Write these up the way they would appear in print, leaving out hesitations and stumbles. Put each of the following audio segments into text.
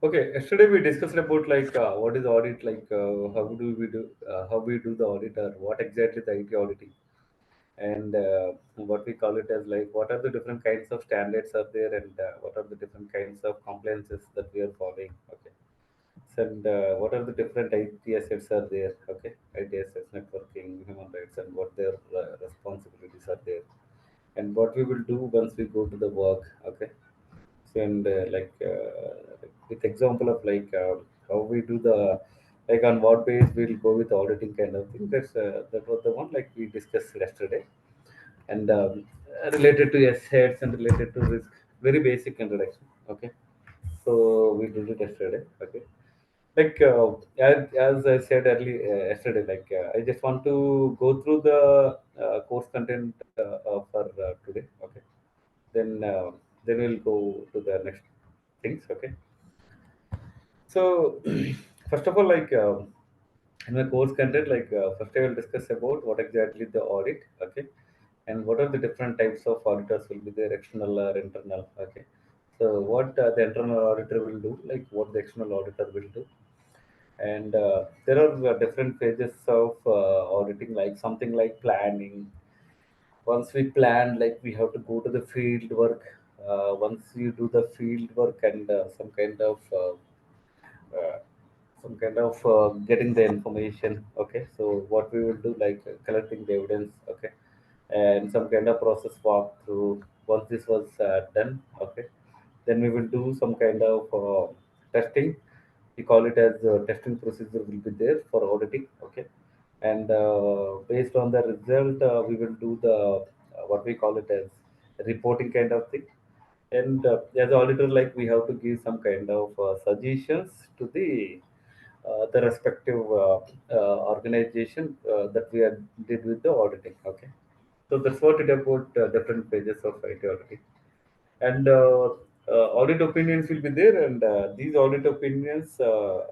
Okay, yesterday we discussed about like what is audit, like how we do the audit, or what exactly the IT auditing, and what we call it as like what are the different kinds of standards are there, and what are the different kinds of compliances that we are following. Okay, so, and what are the different IT assets are there. Okay, IT assets, networking, human rights, and what their responsibilities are there, and what we will do once we go to the work. Okay, and like with example of like how we do the, like on what base we'll go with auditing kind of thing. That was the one like we discussed yesterday, and related to assets and related to risk, very basic introduction. Okay, so we did it yesterday. Okay, like as I said early yesterday, like I just want to go through the course content for today. Okay, then then we'll go to the next things. Okay, so first of all, like in my course content, like first I will discuss about what exactly the audit. Okay, and what are the different types of auditors will be there, external or internal. Okay, so what the internal auditor will do, like what the external auditor will do, and there are different phases of auditing, like something like planning. Once we plan, like we have to go to the field work. Once you do the field work and uh, some kind of getting the information. Okay, so what we will do, like collecting the evidence. Okay, and some kind of process walkthrough. Once this was done, okay, then we will do some kind of testing. We call it as testing procedure will be there for auditing. Okay, and based on the result, we will do the what we call it as reporting kind of thing. And as auditor, like we have to give some kind of suggestions to the respective organization that we are did with the auditing. Okay, so that's what it about different pages of IT auditing, and audit opinions will be there, and these audit opinions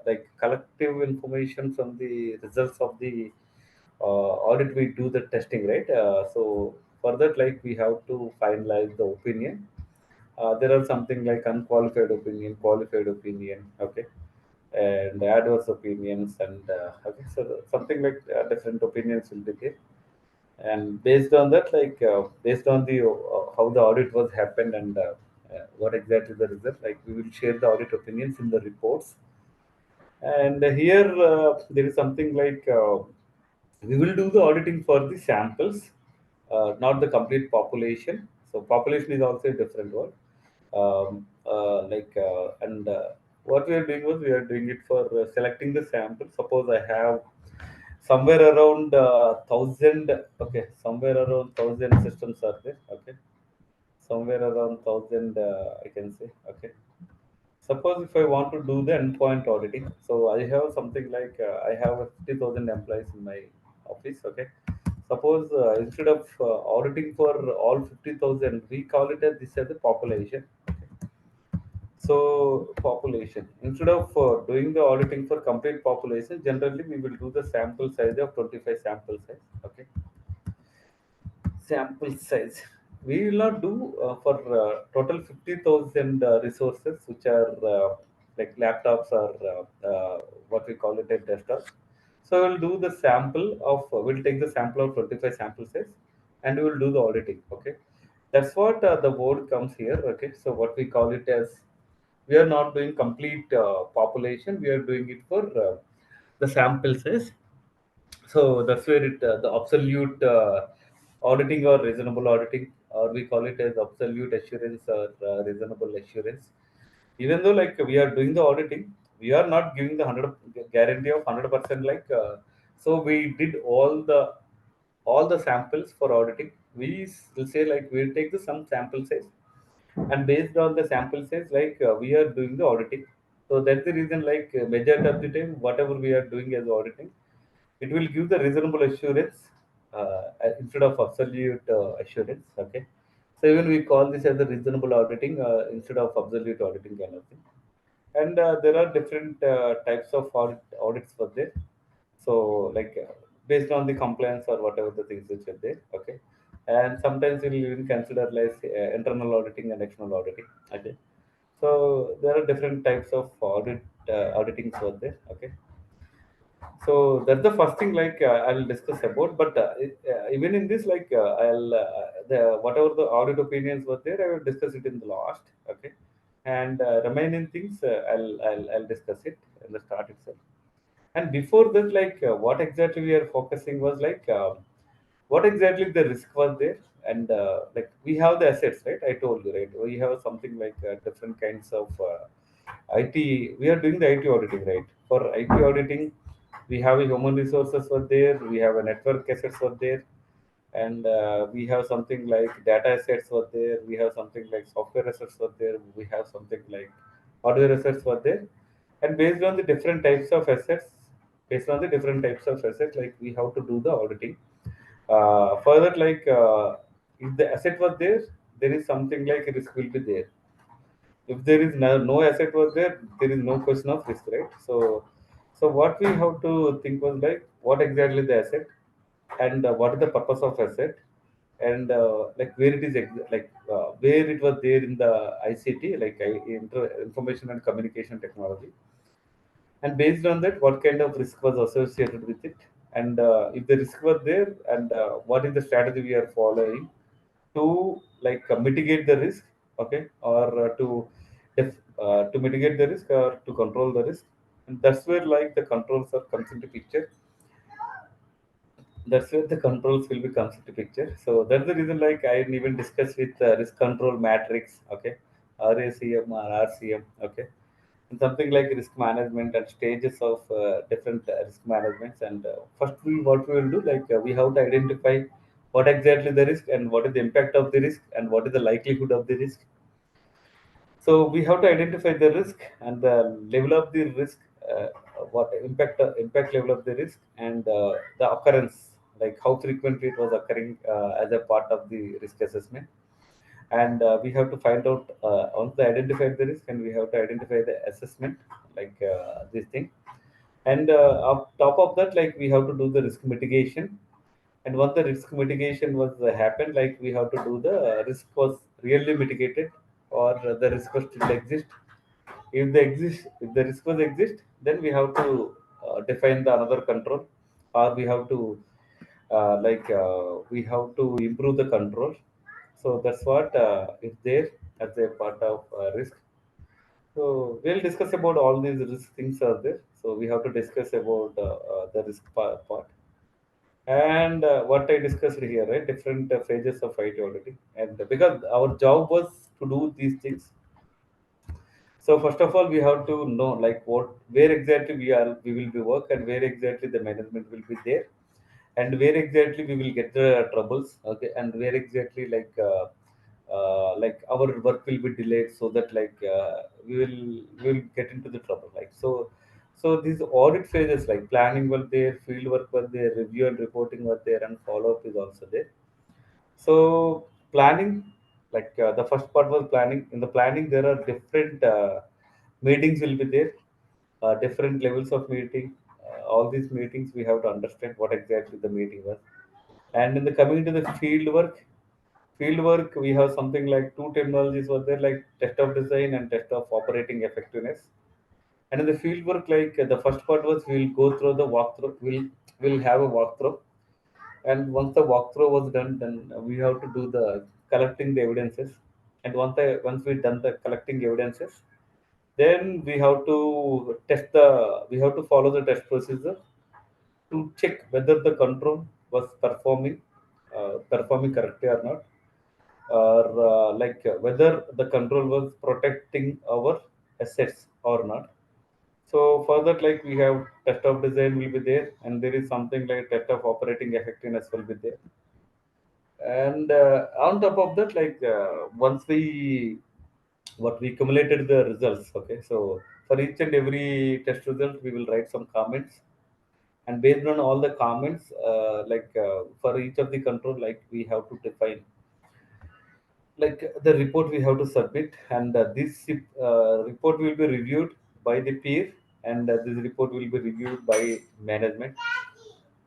like collective information from the results of the audit. We do the testing, right? So for that, like we have to finalize the opinion. There are something like unqualified opinion, qualified opinion. Okay, and adverse opinions, and okay, so something like different opinions will be there. And based on that, like based on the how the audit was happened, and what exactly the result, like we will share the audit opinions in the reports. And here there is something like we will do the auditing for the samples, not the complete population. So population is also a different one. And what we are doing was we are doing it for selecting the sample. Suppose I have somewhere around thousand. Okay, somewhere around thousand systems are there. Okay, somewhere around thousand. I can say. Okay, suppose if I want to do the endpoint auditing, so I have something like I have 50,000 employees in my office. Okay, suppose instead of auditing for all 50,000, we call it as this as a population. So population. Instead of doing the auditing for complete population, generally we will do the sample size of 25 sample size. Okay, sample size. We will not do for total 50,000 resources, which are like laptops or what we call it a desktop. So we'll do the sample of, we'll take the sample of 25 sample size, and we will do the auditing. Okay. That's what the word comes here. Okay. So what we call it as, we are not doing complete population, we are doing it for the sample size. So that's where it the absolute auditing or reasonable auditing, or we call it as absolute assurance or reasonable assurance. Even though like we are doing the auditing, we are not giving the 100 guarantee of 100%. Like so we did all the samples for auditing. We will say like we'll take the some sample size, and based on the sample size, like we are doing the auditing. So that's the reason, like majority of the time whatever we are doing as auditing, it will give the reasonable assurance instead of absolute assurance. Okay, so even we call this as a reasonable auditing instead of absolute auditing kind of thing. And there are different types of audits for this. So like based on the compliance or whatever the things which are there. Okay, and sometimes we'll even consider like internal auditing and external auditing. Okay, So there are different types of auditing out there. Okay, so that's the first thing like I'll discuss about. But even in this, like I'll the whatever the audit opinions were there, I will discuss it in the last. Okay, and remaining things I'll discuss it in the start itself. And before that, like what exactly we are focusing was like what exactly the risk was there, and like we have the assets, right? I told you, right? We have something like different kinds of IT. We are doing the IT auditing, right? For IT auditing, we have a human resources were there, we have a network assets were there, and we have something like data assets were there, we have something like software assets were there, we have something like hardware assets were there, and based on the different types of assets, like we have to do the auditing. Further, like if the asset was there, there is something like a risk will be there. If there is no asset was there, there is no question of risk, right? So what we have to think was like what exactly the asset, and what is the purpose of asset, and like where it is where it was there in the ICT, like information and communication technology, and based on that what kind of risk was associated with it, and if the risk was there, and what is the strategy we are following to like mitigate the risk. Okay, or to mitigate the risk or to control the risk, and that's where like the controls are comes into picture. That's where the controls will be comes into picture. So that's the reason like I even discuss with risk control matrix. Okay, RACM or RCM. Okay, and something like risk management and stages of different risk managements. And first we what we will do like we have to identify what exactly the risk and what is the impact of the risk and what is the likelihood of the risk. So we have to identify the risk and the level of the risk, what impact level of the risk, and the occurrence, like how frequently it was occurring as a part of the risk assessment. And we have to find out once they identify the risk, and we have to identify the assessment, like this thing. And on top of that, like we have to do the risk mitigation. And once the risk mitigation was happened, like we have to do the risk was really mitigated, or the risk was still exist. If the risk was exist, then we have to define the another control, or we have to we have to improve the control. So that's what is there as a part of risk. So we'll discuss about all these risk things are there. So we have to discuss about the risk part. And what I discussed here, right? Different phases of IT auditing, and because our job was to do these things. So first of all, we have to know like what, where exactly we will be work, and where exactly the management will be there, and where exactly we will get the troubles. Okay, and where exactly like our work will be delayed, so that like we will get into the trouble. Like so, so these audit phases like planning were there, field work was there, review and reporting were there, and follow up is also there. So planning, like the first part was planning. In the planning, there are different meetings will be there, different levels of meeting. All these meetings we have to understand what exactly the meeting was. And in the coming to the field work we have something like two terminologies were there, like test of design and test of operating effectiveness. And in the field work, like the first part was we'll go through the walkthrough. We'll have a walkthrough, and once the walkthrough was done, then we have to do the collecting the evidences. And once we done the collecting evidences, then we have to follow the test procedure to check whether the control was performing correctly or not, or whether the control was protecting our assets or not. So for that, like we have test of design will be there, and there is something like test of operating effectiveness will be there. And on top of that, like once we what we accumulated the results. Okay, so for each and every test result, we will write some comments, and based on all the comments, for each of the control, like we have to define like the report we have to submit, and this report will be reviewed by the peer, and this report will be reviewed by management.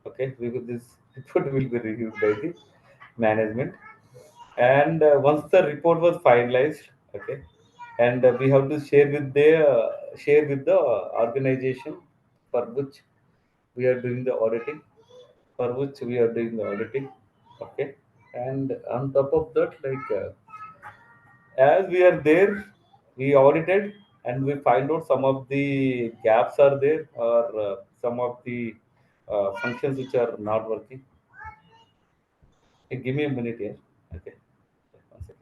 Okay, this report will be reviewed by the management. And once the report was finalized, okay, and we have to share with the organization for which we are doing the auditing, okay. And on top of that, as we are there, we audited and we find out some of the gaps are there, or some of the functions which are not working. Hey, give me a minute here. Okay, one second.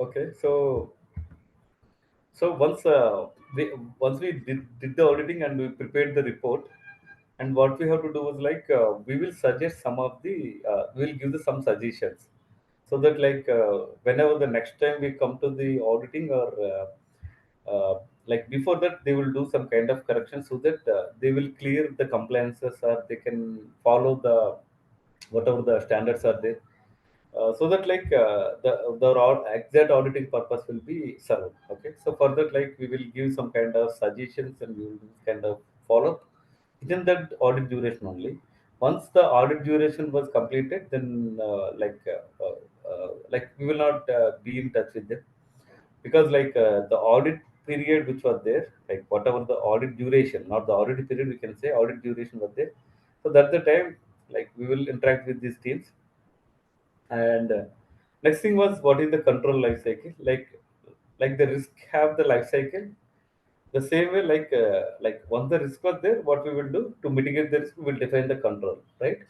Okay, so once we did the auditing and we prepared the report, and what we have to do is we will suggest some of the we will give the some suggestions, so that whenever the next time we come to the auditing, or before that they will do some kind of correction, so that they will clear the compliances, or they can follow the whatever the standards are there, so that exact auditing purpose will be served. Okay, so for that, we will give some kind of suggestions, and we will kind of follow up within that audit duration only. Once the audit duration was completed, then we will not be in touch with them, because the audit period which was there, whatever the audit duration, not the audit period, we can say audit duration was there. So that's the time we will interact with these teams. And next thing was, what is the control life cycle? Like the risk have the life cycle. The same way, once the risk was there, what we will do to mitigate the risk, we will define the control, right?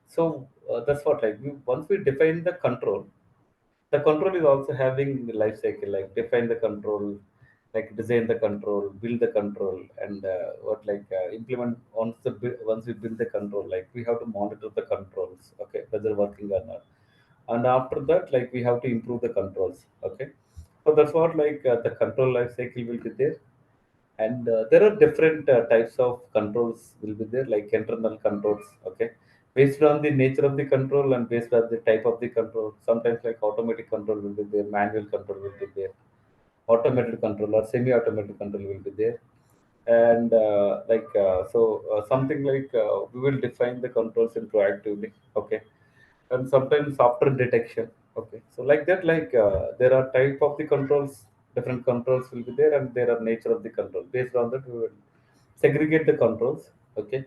So that's what, once we define the control is also having the life cycle, like define the control, like design the control, build the control, and implement once we build the control, we have to monitor the controls, okay, whether working or not. And after that, we have to improve the controls, okay. So that's what, the control life cycle will be there. And there are different types of controls will be there, like internal controls, okay, based on the nature of the control and based on the type of the control. Sometimes automatic control will be there, manual control will be there, automated control or semi-automated control will be there. And something we will define the controls in proactively, okay. And sometimes after detection, okay. So like that, there are type of the controls, different controls will be there, and there are nature of the control. Based on that, we will segregate the controls, okay.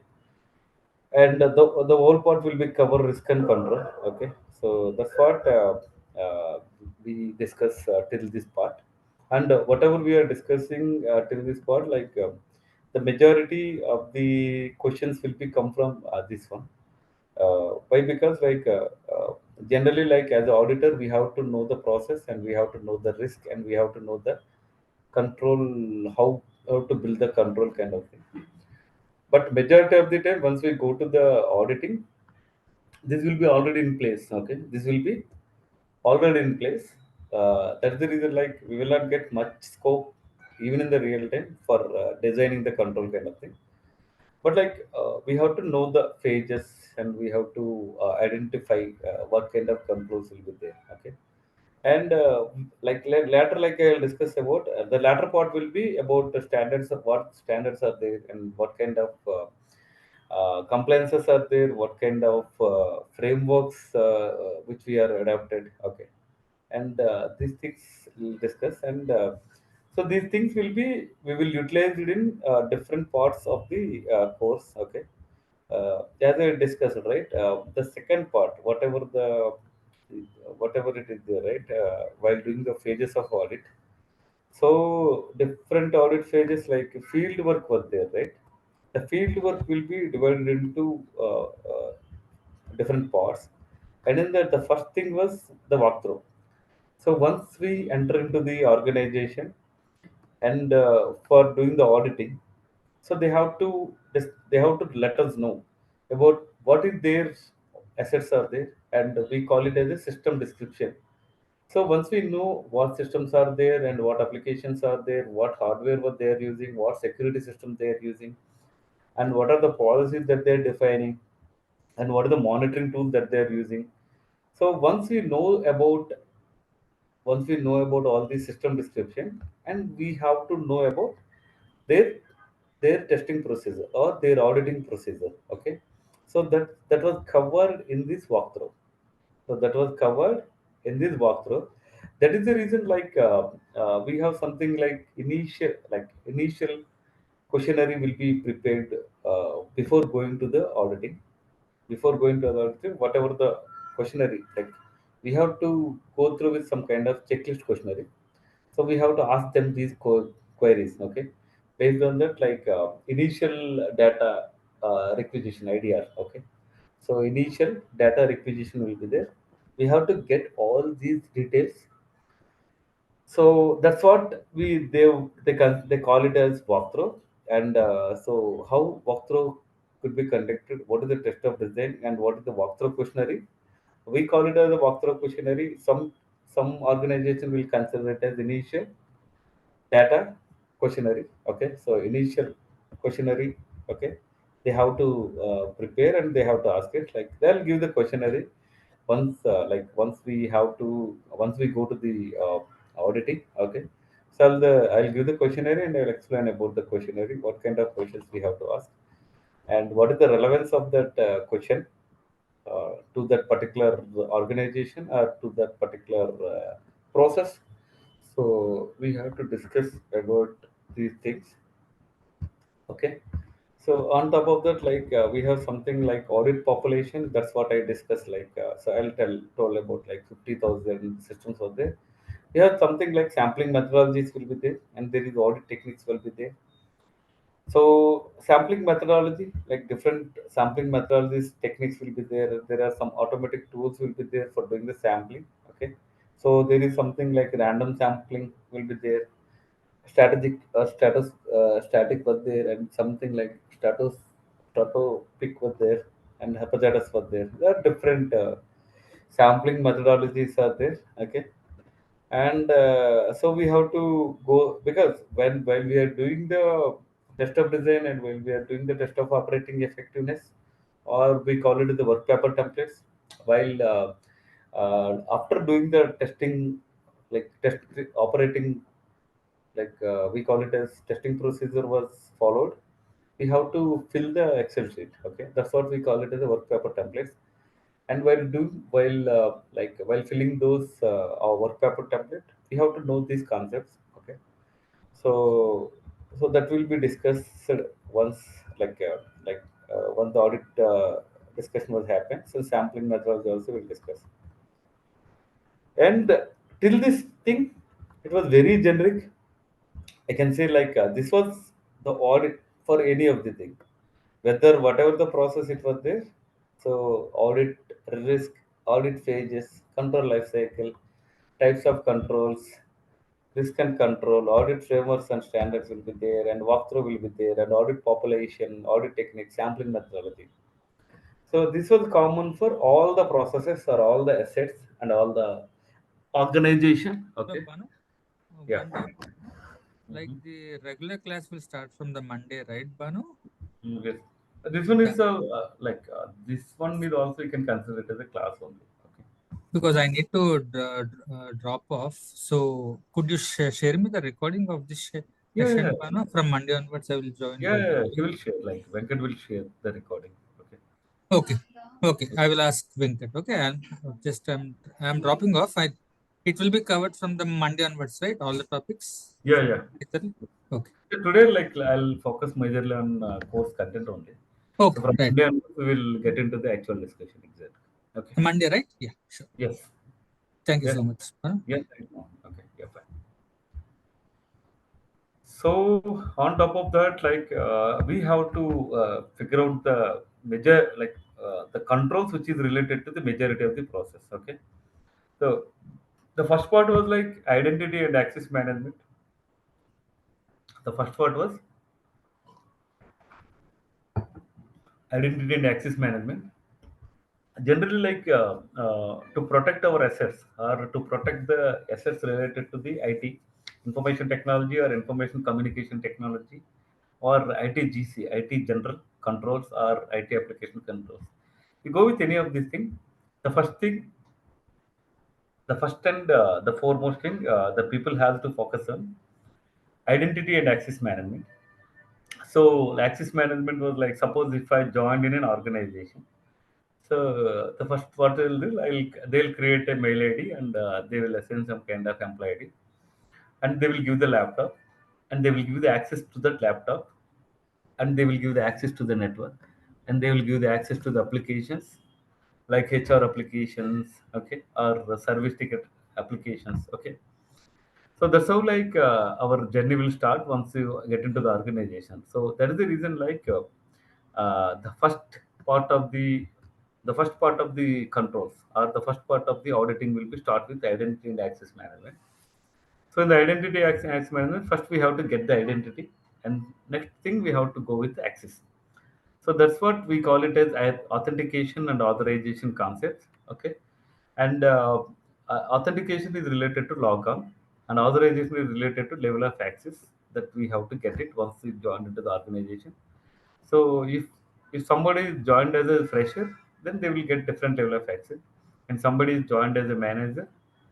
And the whole part will be cover risk and control, okay. So that's what we discuss till this part. And whatever we are discussing till this part, the majority of the questions will be come from this one. Why? Because generally, as an auditor, we have to know the process, and we have to know the risk, and we have to know the control, how to build the control kind of thing. But majority of the time, once we go to the auditing, this will be already in place, okay. This will be already in place. That's the reason, we will not get much scope even in the real time for designing the control kind of thing. But we have to know the phases, and we have to identify what kind of controls will be there, okay. And later, I'll discuss about the latter part will be about the standards, of what standards are there, and what kind of compliances are there, what kind of frameworks which we are adapted, okay. And these things we'll discuss. And so these things will be, we will utilize it in different parts of the course, okay. As I discussed, right, the second part, whatever it is there, right, while doing the phases of audit. So different audit phases, like field work was there, right. The field work will be divided into different parts. And in that, the first thing was the walkthrough. So once we enter into the organization, and for doing the auditing, so they have to let us know about what is their assets are there, and we call it as a system description. So once we know what systems are there, and what applications are there, what hardware what they are using, what security system they are using, and what are the policies that they're defining, and what are the monitoring tools that they're using. So once we know about all the system description, and we have to know about their their testing procedure or their auditing procedure. Okay, so that was covered in this walkthrough. So that was covered in this walkthrough. That is the reason, like, we have something like initial questionnaire will be prepared before going to the auditing. Before going to the auditing, whatever the questionnaire, like, we have to go through with some kind of checklist questionnaire. So we have to ask them these queries. Okay, based on that, like, initial data requisition idea. Okay, so initial data requisition will be there. We have to get all these details. So that's what they call it as walkthrough. And so how walkthrough could be conducted? What is the test of design and what is the walkthrough questionnaire? We call it as a walkthrough questionnaire. Some organization will consider it as initial data questionnaire. Okay, so initial questionnaire. Okay, they have to prepare and they have to ask it. Like, they'll give the questionnaire once we go to the auditing. Okay, so I'll give the questionnaire and I'll explain about the questionnaire, what kind of questions we have to ask, and what is the relevance of that question to that particular organization or to that particular process. So we have to discuss about these things. Okay. So on top of that, like, we have something like audit population. That's what I discussed. Like, so I'll told about like 50,000 systems out there. We have something like sampling methodologies will be there, and there is audit techniques will be there. So sampling methodology, like different sampling methodologies, techniques will be there. There are some automatic tools will be there for doing the sampling. Okay. So there is something like random sampling will be there, strategic static was there, and something like strato pick was there, and hepatitis was there. There are different sampling methodologies are there. Okay, and so we have to go, because while we are doing the test of design and while we are doing the test of operating effectiveness, or we call it the work paper templates, while after doing the testing, like test operating, like, we call it as testing procedure was followed, we have to fill the excel sheet. Okay, that's what we call it as a work paper templates. And while filling those our work paper template, we have to know these concepts. Okay, so that will be discussed once, like, once the audit discussion was happened, so sampling methodology also will discuss. And till this thing, it was very generic. I can say, like, this was the audit for any of the thing, whether whatever the process it was there. So audit risk, audit phases, control life cycle, types of controls, risk and control, audit frameworks and standards will be there, and walkthrough will be there, and audit population, audit technique, sampling methodology. So this was common for all the processes or all the assets and all the organization. So, Okay. Bhanu, Yeah. one doubt. Like Mhm. the regular class will start from the Monday, right, Bhanu? Yes. This one Yeah, is this one is also, you can consider it as a class only. Okay. because I need to drop off. So, could you share me the recording of this Yeah, yeah, session, yeah. Bhanu? From Monday onwards, I will join Yeah, yeah, yeah. He regularly. will share. Like, Venkat will share the recording. Okay. Okay, okay. I will ask Venkat. Okay, I'm dropping off. It will be covered from the Monday onwards, right? All the topics. Yeah, yeah. Okay. So today, like, I'll focus majorly on course content only. So Okay, from right. Monday onwards, we will get into the actual discussion. Exactly. Okay. Monday, right? Yeah, sure. Yes. Thank you Yes. so much. Bhanu. Yes. Right now. Okay. Yeah. Fine. So on top of that, like, we have to figure out the major, like, the controls which is related to the majority of the process. Okay. So the first part was like identity and access management. The first part was identity and access management. Generally, like, to protect our assets or to protect the assets related to the IT, information technology or information communication technology, or ITGC, IT general. controls or IT application controls. You go with any of these things. The first thing, the first and the foremost thing the people have to focus on identity and access management. So access management was like, suppose if I joined in an organization. So the first what they'll do, they'll create a mail ID and they will assign some kind of employee ID, and they will give the laptop, and they will give the access to that laptop, and they will give the access to the network, and they will give the access to the applications like HR applications, okay, or the service ticket applications, okay. So that's how our journey will start once you get into the organization. So that is the reason the first part of the controls or the first part of the auditing will be start with identity and access management. So in the identity access management, first we have to get the identity, and next thing we have to go with access. So that's what we call it as authentication and authorization concepts. Okay, and authentication is related to logon, and authorization is related to level of access that we have to get it once we join into the organization. So if somebody is joined as a fresher, then they will get different level of access, and somebody is joined as a manager,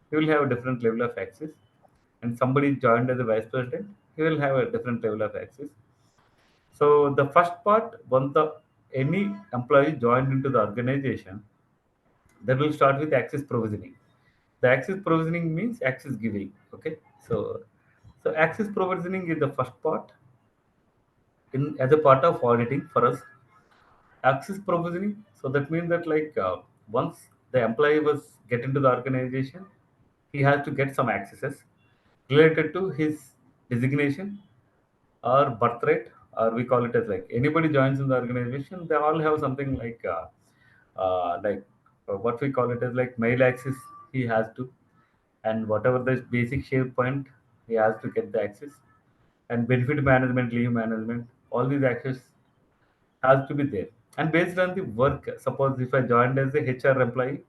he will have a different level of access, and somebody is joined as a vice president, he will have a different level of access. So the first part, once the any employee joined into the organization, that will start with access provisioning. The access provisioning means access giving. Okay, so access provisioning is the first part in as a part of auditing for us. Access provisioning. So that means that once the employee was get into the organization, he has to get some accesses related to his designation or birthright, or we call it as like anybody joins in the organization, they all have something what we call it as like mail access he has to, and whatever the basic SharePoint he has to get the access, and benefit management, leave management, all these access has to be there. And based on the work, suppose if I joined as a HR employee,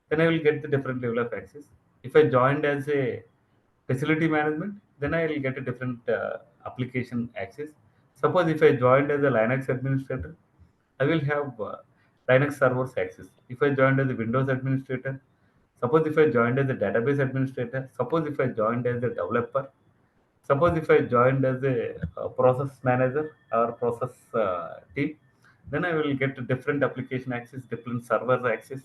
then I will get the different level of access. If I joined as a facility management, then I will get a different application access. Suppose if I joined as a Linux administrator, I will have Linux servers access. If I joined as a Windows administrator, suppose if I joined as a database administrator, suppose if I joined as a developer, suppose if I joined as a process manager or process team, then I will get different application access, different server access,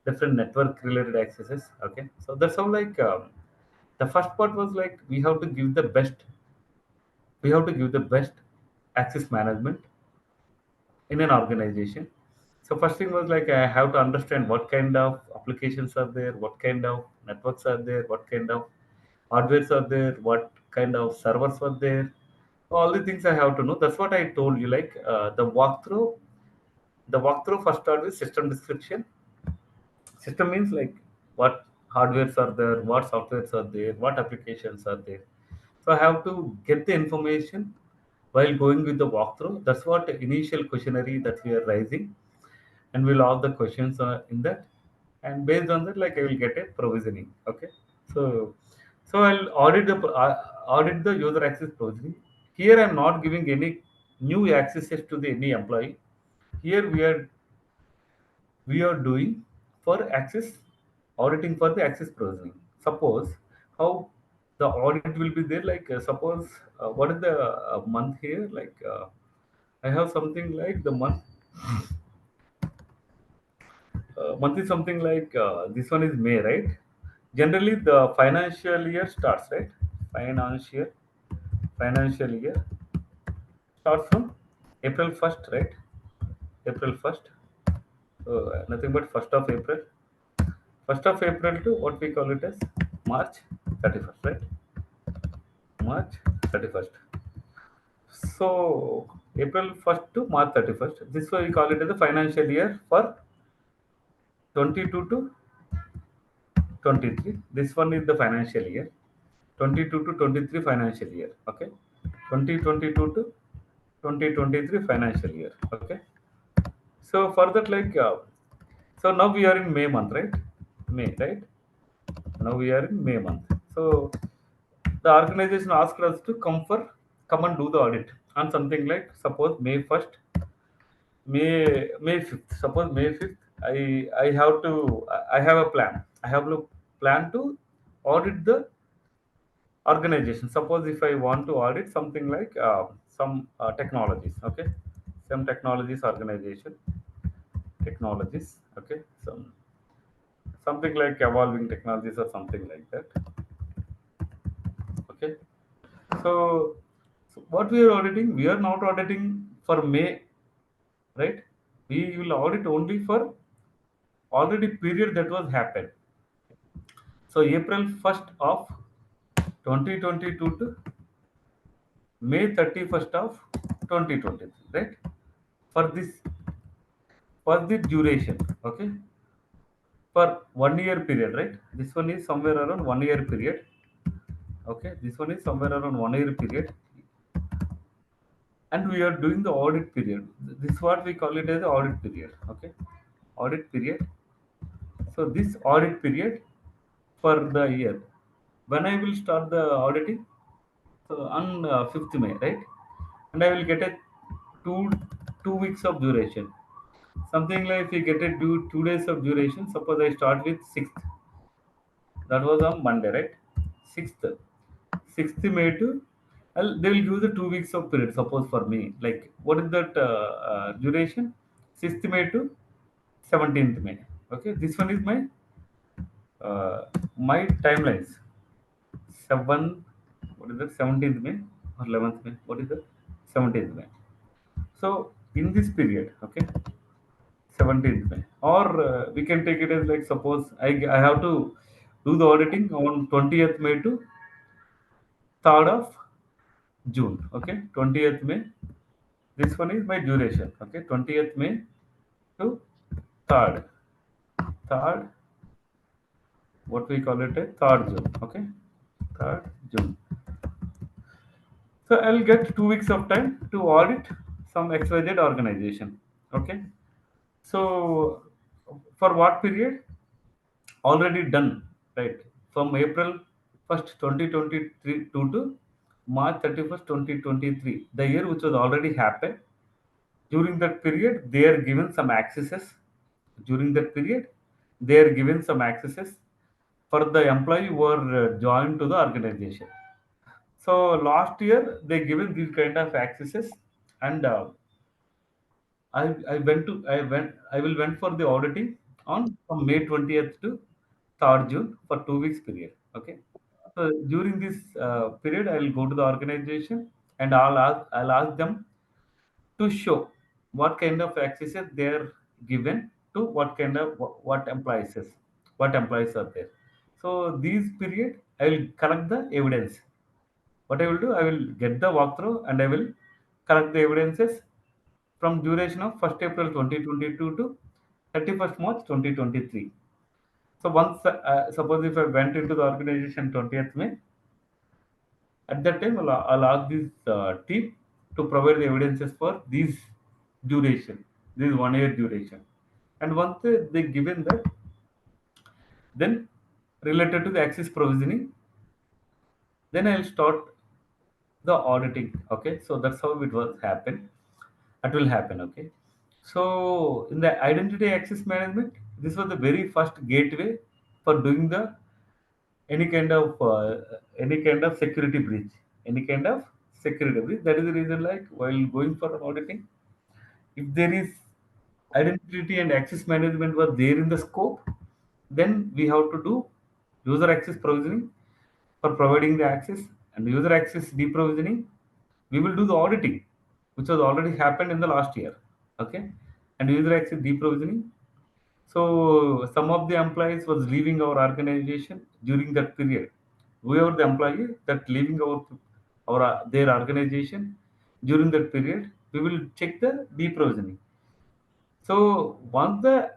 different network related accesses. Okay, so that's how the first part was like we have to give the best access management in an organization. So first thing was like I have to understand what kind of applications are there, what kind of networks are there, what kind of hardwares are there, what kind of servers are there. All the things I have to know. That's what I told you. The walkthrough. The walkthrough first start with system description. System means like what hardwares are there, what softwares are there, what applications are there. So I have to get the information while going with the walkthrough. That's what initial questionnaire that we are raising, and we'll have the questions in that, and based on that, like I will get a provisioning. Okay, so I'll audit the user access provisioning. Here I'm not giving any new accesses to the any employee. Here we are doing for access auditing for the access provisioning. Suppose how the audit will be there. Suppose what is the month here? I have something like the month is something this one is May, right? Generally, the financial year starts, right? Financial financial year starts from April 1st, right? April 1st. So nothing but 1st of April. 1st of April to what we call it as March 31st, right? March 31st. So April 1st to March 31st. This way we call it as the financial year for 22 to 23. This one is the financial year. 22 to 23 financial year. Okay. 2022 to 2023 financial year. Okay. So for that, so now we are in May month, right? May, right? Now we are in May month. So the organization asked us to come and do the audit on something like suppose May 1st May 5th. Suppose May 5th, I have to I have a plan. I have to plan to audit the organization. Suppose if I want to audit something like some technologies, okay, some technologies organization, technologies, okay, something like evolving technologies or something like that, okay. So, what we are auditing, we are not auditing for May, right? We will audit only for already period that was happened. So April 1st of 2022 to May 31st of 2023, right? For this, for the duration, okay? For 1 year period, right? This one is somewhere around 1 year period. Okay, this one is somewhere around 1 year period, and we are doing the audit period. This is what we call it as the audit period. Okay, audit period. So this audit period for the year, when I will start the auditing, so on 5th May, right? And I will get a two 2 weeks of duration. Something like if you get a 2 days of duration, suppose I start with 6th. That was on Monday, right? 6th. 6th May to they will give the 2 weeks of period. Suppose for me, like what is that duration? 6th May to 17th May. Okay, this one is my timelines. What is that? 17th May or 11th May? What is that? 17th May. So in this period, okay, 17th May, or we can take it as like suppose I have to do the auditing on 20th May to 3rd of June. Okay, 20th May. This one is my duration. Okay, 20th May to 3rd. 3rd, what we call it a 3rd June. Okay, 3rd June. So I'll get 2 weeks of time to audit some XYZ organization. Okay. So for what period? Already done, right? From April 1st, 2023 to March 31st, 2023, the year which was already happened. During that period, they are given some accesses. During that period, they are given some accesses for the employee who are joined to the organization. So last year they given these kind of accesses, and I will went for the auditing on from May 20th to 3rd June for 2 weeks period. Okay. So during this period, I will go to the organization and I'll ask them to show what kind of accesses they are given to what kind of what employees are there. So these period I will collect the evidence. What I will do, I will get the walkthrough and I will collect the evidences from duration of 1st April 2022 to 31st March 2023. So once, suppose if I went into the organization 20th May, at that time I'll ask this team to provide the evidences for this duration, this 1 year duration. And once they given that, then related to the access provisioning, then I'll start the auditing. Okay, so that's how it was happen. That will happen. Okay, so in the identity access management, this was the very first gateway for doing the any kind of security breach, any kind of security breach. That is the reason, like while going for auditing, if there is identity and access management was there in the scope, then we have to do user access provisioning for providing the access, and user access deprovisioning. We will do the auditing, which was already happened in the last year. Okay, and user access deprovisioning. So some of the employees was leaving our organization during that period. Whoever the employee that leaving our their organization during that period, we will check the deprovisioning. So once the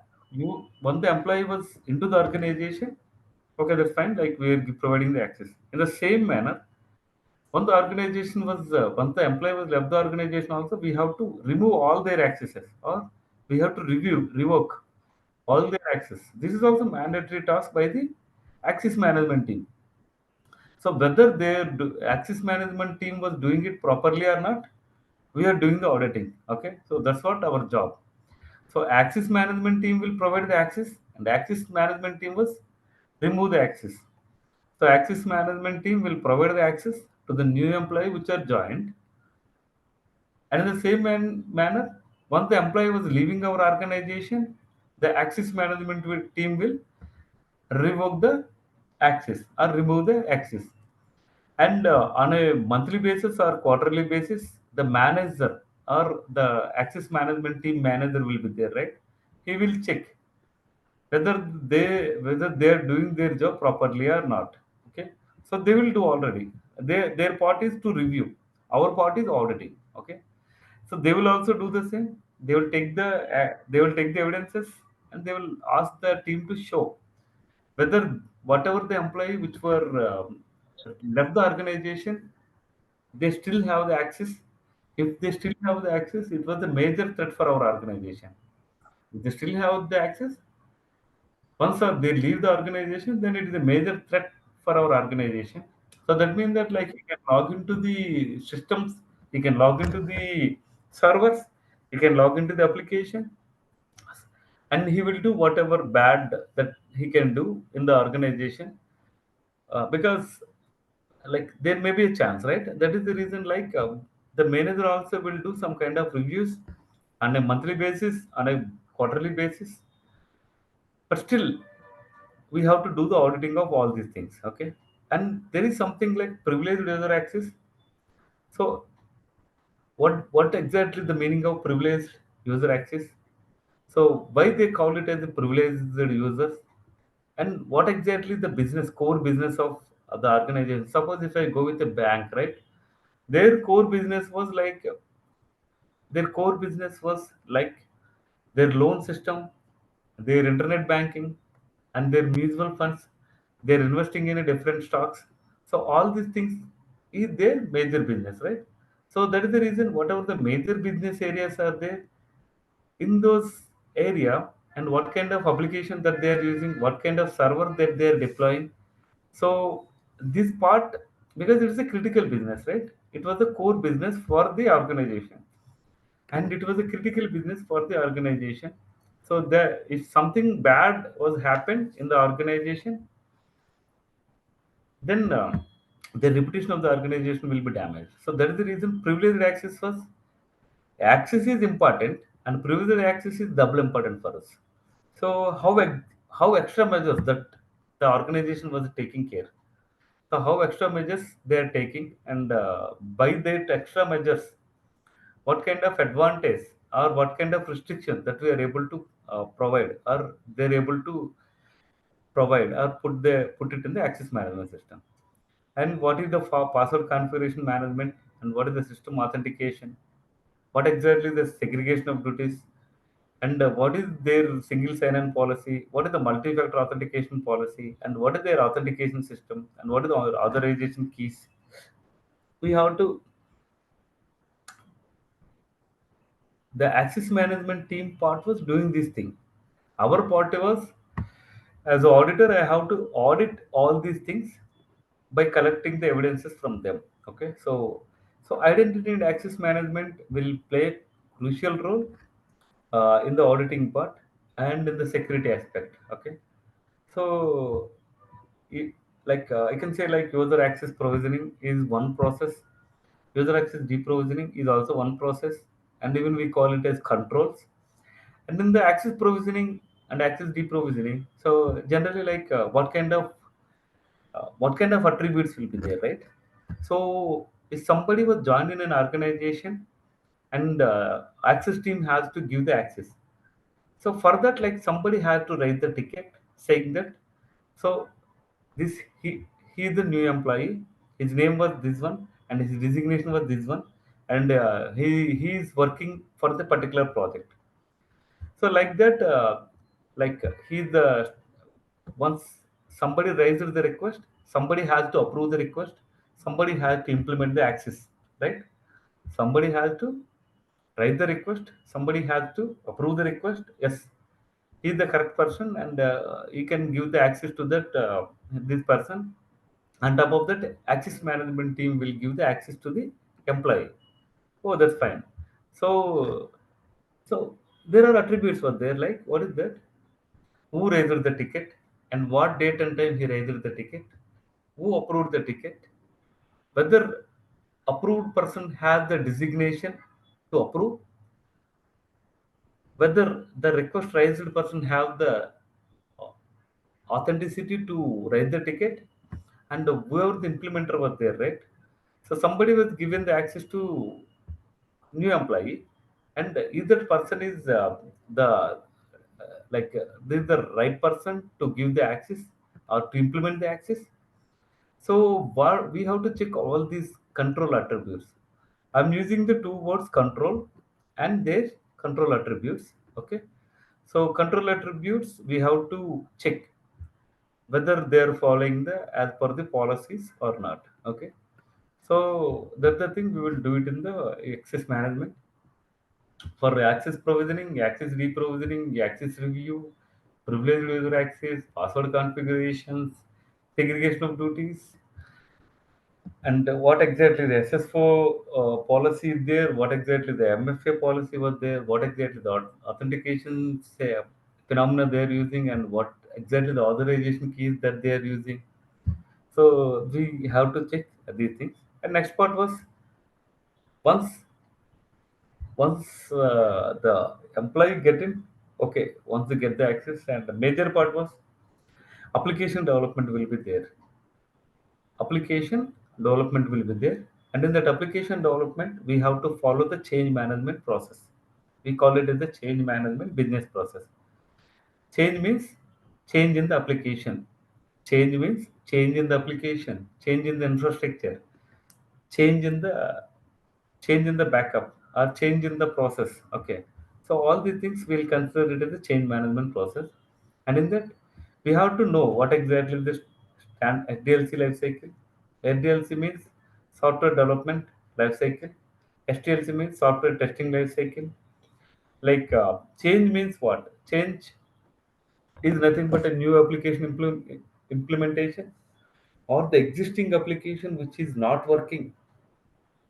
employee was into the organization, okay, that's fine. Like we are providing the access in the same manner. Once the employee was left the organization, also we have to remove all their accesses, or we have to revoke all their access. This is also mandatory task by the access management team. So whether their access management team was doing it properly or not, We are doing the auditing. Okay, so that's what our job. So access management team will provide the access, and access management team was remove the access. So access management team will provide the access to the new employee which are joined, and in the same manner, once the employee was leaving our organization, the access management team will revoke the access or remove the access. And on a monthly basis or quarterly basis, the manager or the access management team manager will be there, right? He will check whether they are doing their job properly or not. Okay, so they will do already. Their part is to review. Our part is auditing. Okay, so they will also do the same. They will take the evidences and they will ask the team to show whether whatever the employee which were left the organization, they still have the access. If they still have the access, it was a major threat for our organization. If they still have the access, once they leave the organization, then it is a major threat for our organization. So that means that like he can log into the systems, he can log into the servers, he can log into the application, and he will do whatever bad that he can do in the organization, because like there may be a chance, right? That is the reason like the manager also will do some kind of reviews on a monthly basis, on a quarterly basis, but still we have to do the auditing of all these things. Okay, and there is something like privileged user access. So what exactly the meaning of privileged user access? So why they call it as a privileged users, and what exactly the business core business of the organization? Suppose if I go with a bank, right? Their core business was like their core business was like their loan system, their internet banking, and their mutual funds. They're investing in a different stocks. So all these things is their major business, right? So that is the reason whatever the major business areas are there in those area, and what kind of application that they are using, what kind of server that they are deploying. So this part, because it's a critical business, right? It was the core business for the organization, and it was a critical business for the organization. So the if something bad was happened in the organization, then the reputation of the organization will be damaged. So that is the reason privileged access was access is important, and privileged access is double important for us. So how extra measures that the organization was taking care. So how extra measures they are taking, and by that extra measures, what kind of advantage or what kind of restriction that we are able to provide, or they're able to provide or put it in the access management system. And what is the password configuration management, and what is the system authentication, what exactly the segregation of duties, and what is their single sign-on policy, what is the multi-factor authentication policy, and what is their authentication system, and what is the authorization keys. We have to the access management team part was doing this thing. Our part was, as an auditor, I have to audit all these things by collecting the evidences from them. Okay, so identity and access management will play a crucial role in the auditing part and in the security aspect. Okay, so it, like I can say like user access provisioning is one process, user access deprovisioning is also one process, and even we call it as controls. And in the access provisioning and access deprovisioning, so generally like what kind of attributes will be there, right? So if somebody was joined in an organization, and access team has to give the access, so for that, like somebody had to write the ticket saying that, so this he is the new employee, his name was this one, and his designation was this one, and he is working for the particular project. So like that, like he's the once somebody raises the request, somebody has to approve the request, somebody has to implement the access, right? Somebody has to write the request, somebody has to approve the request. Yes, he's the correct person, and he can give the access to that this person. On top of that, access management team will give the access to the employee. Oh, that's fine. So, so there are attributes for there. Like, what is that? Who raised the ticket, and what date and time he raised the ticket? Who approved the ticket? Whether approved person has the designation to approve, whether the request raised person have the authenticity to raise the ticket, and whoever the implementer was there, right? So somebody was given the access to new employee, and if that person is the this is the right person to give the access or to implement the access. So what we have to check all these control attributes. I'm using the two words control and their control attributes. Okay. So control attributes we have to check whether they are following the as per the policies or not. Okay. So that's the thing we will do it in the access management for access provisioning, access reprovisioning, access review, privileged user access, password configurations, segregation of duties, and what exactly the SSO policy is there, what exactly the MFA policy was there, what exactly the authentication say, phenomena they are using, and what exactly the authorization keys that they are using. So we have to check these things. And next part was once the employee get in, okay, once they get the access, and the major part was application development will be there. Application development will be there, and in that application development we have to follow the change management process. We call it as the change management business process. Change means change in the application. Change means change in the application, change in the infrastructure, change in the change in the backup, or change in the process. Okay, so all these things we'll consider it as a change management process. And in that we have to know what exactly the SDLC life cycle. SDLC means software development life cycle. STLC means software testing life cycle. Change means what? Change is nothing but a new application implementation, or the existing application which is not working,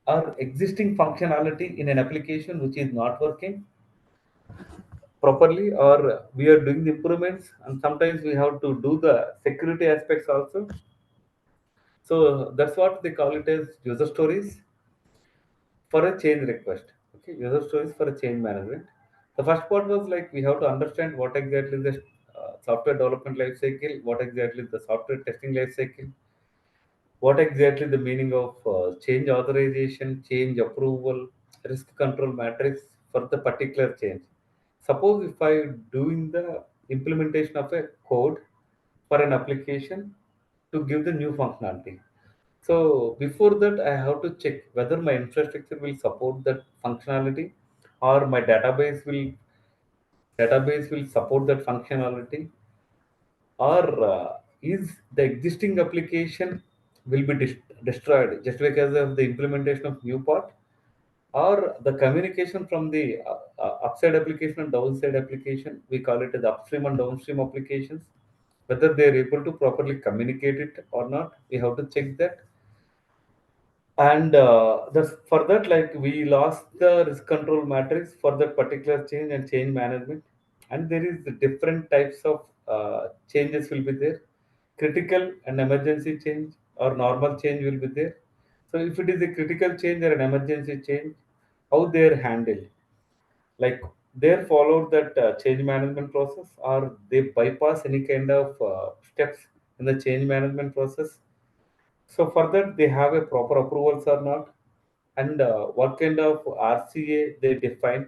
or existing functionality in an application which is not working properly, or we are doing the improvements, and sometimes we have to do the security aspects also. So that's what they call it as user stories for a change request. Okay, user stories for a change management. The first part was like we have to understand what exactly the software development life cycle, what exactly the software testing life cycle, what exactly the meaning of change authorization, change approval, risk control matrix for the particular change. Suppose if I doing the implementation of a code for an application to give the new functionality. So before that, I have to check whether my infrastructure will support that functionality, or my database will support that functionality, or is the existing application will be destroyed just because of the implementation of new part, or the communication from the upside application and downside application, we call it as upstream and downstream applications, whether they are able to properly communicate it or not, we have to check that. And for that, like we lost the risk control matrix for that particular change and change management. And there is different types of changes will be there. Critical and emergency change or normal change will be there. So if it is a critical change or an emergency change, how they are handled, like they followed that change management process, or they bypass any kind of steps in the change management process. So for that, they have a proper approvals or not, and what kind of RCA they define,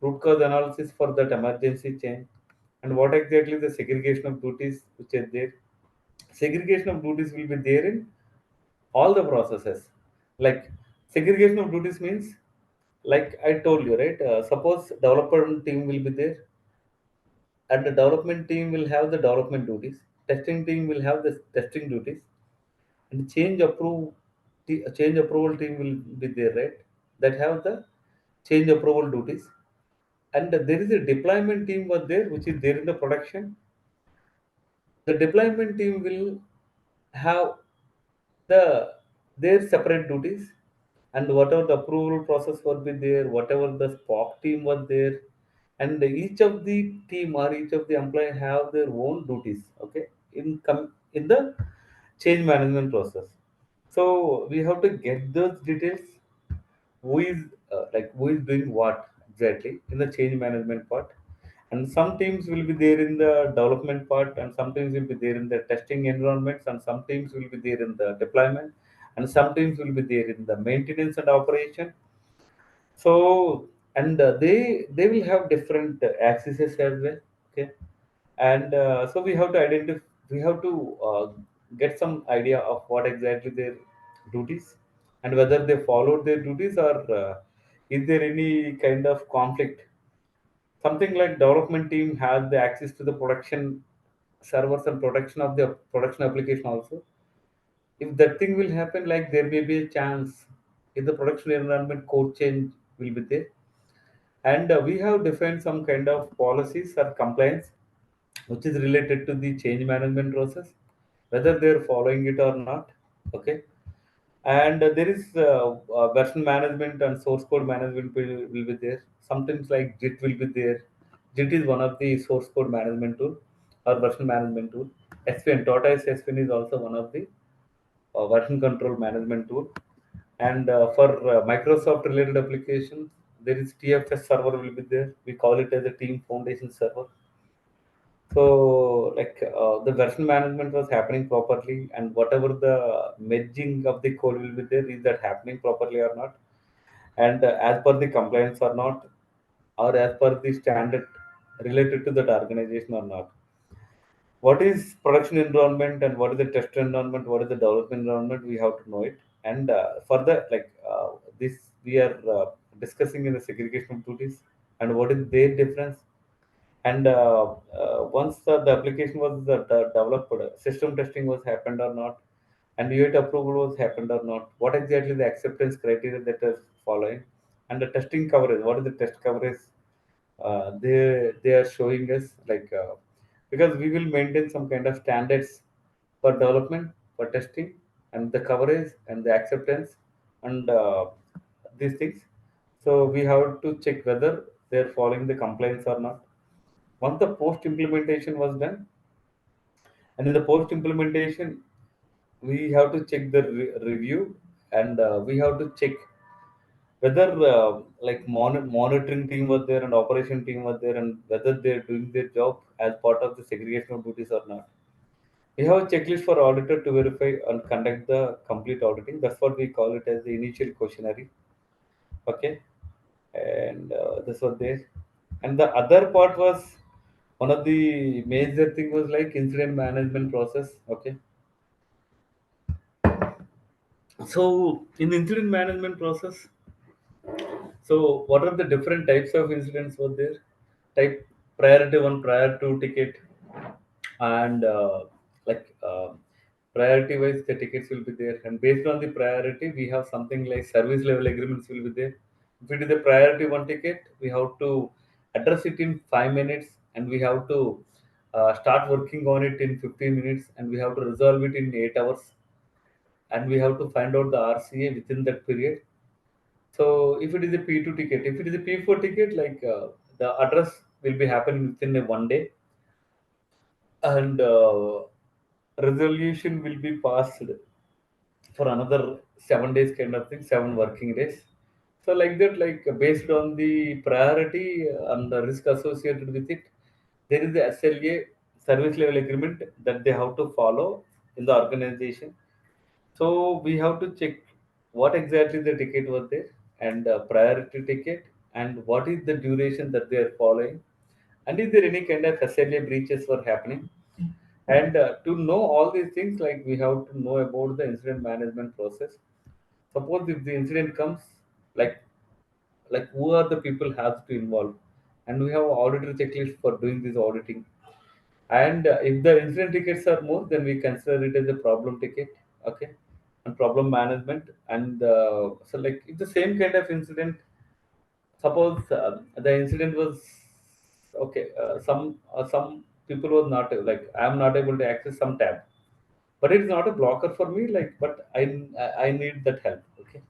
root cause analysis for that emergency change, and what exactly the segregation of duties which are there. Segregation of duties will be there in all the processes. Like segregation of duties means, like I told you, right? Suppose development team will be there, and the development team will have the development duties. Testing team will have the testing duties, and change approval team will be there, right? That have the change approval duties, and there is a deployment team was there which is there in the production. The deployment team will have the their separate duties, and whatever the approval process will be there, whatever the spock team was there, and each of the team or each of the employee have their own duties, okay, in the change management process. So we have to get those details, who is who is doing what exactly in the change management part. And some teams will be there in the development part, and some teams will be there in the testing environments, and some teams will be there in the deployment, and some teams will be there in the maintenance and operation. So and they will have different axes as well, okay. And so we have to identify, we have to get some idea of what exactly their duties, and whether they followed their duties, or is there any kind of conflict. Something like development team has the access to the production servers and protection of the production application also. If that thing will happen, like there may be a chance in the production environment code change will be there. And we have defined some kind of policies or compliance which is related to the change management process, whether they're following it or not, okay. And there is version management and source code management will be there. Sometimes like Git will be there. Git is one of the source code management tool or version management tool. SVN, Tortoise SVN is also one of the version control management tool. And for Microsoft related applications, there is TFS server will be there. We call it as a team foundation server. So, the version management was happening properly, and whatever the merging of the code will be there, is that happening properly or not, and as per the compliance or not, or as per the standard related to that organization or not. What is production environment and what is the test environment? What is the development environment? We have to know it, and further, this we are discussing in the segregation of duties and what is their difference. And once the application was developed, system testing was happened or not, and UAT approval was happened or not, what exactly the acceptance criteria that is following, and the testing coverage, what is the test coverage they are showing us, because we will maintain some kind of standards for development, for testing, and the coverage and the acceptance, and these things. So we have to check whether they are following the compliance or not. Once the post implementation was done, and in the post implementation, we have to check the review, and we have to check whether monitoring team was there and operation team was there, and whether they're doing their job as part of the segregation of duties or not. We have a checklist for auditor to verify and conduct the complete auditing. That's what we call it as the initial questionnaire, okay. And this was there. And the other part was, one of the major thing was like incident management process, okay. So in the incident management process, so what are the different types of incidents were there? Type priority one, prior two ticket, and like priority wise the tickets will be there, and based on the priority we have something like service level agreements will be there. If it is a priority one ticket, we have to address it in 5 minutes, and we have to start working on it in 15 minutes, and we have to resolve it in 8 hours, and we have to find out the RCA within that period. So if it is a P2 ticket, if it is a P4 ticket, the address will be happening within a 1 day, and resolution will be passed for another 7 days, kind of thing, 7 working days. So like that, based on the priority and the risk associated with it, there is the SLA, service level agreement, that they have to follow in the organization. So we have to check what exactly the ticket was there, and priority ticket, and what is the duration that they are following, and is there any kind of SLA breaches were happening. And to know all these things, like we have to know about the incident management process. Suppose if the incident comes, like who are the people has to involve, and we have auditor checklist for doing this auditing. And if the incident tickets are more, then we consider it as a problem ticket, okay, and problem management. And so, like, if the same kind of incident, suppose the incident was okay, some people was not, like, I am not able to access some tab, but it's not a blocker for me, like, but I need that help, okay.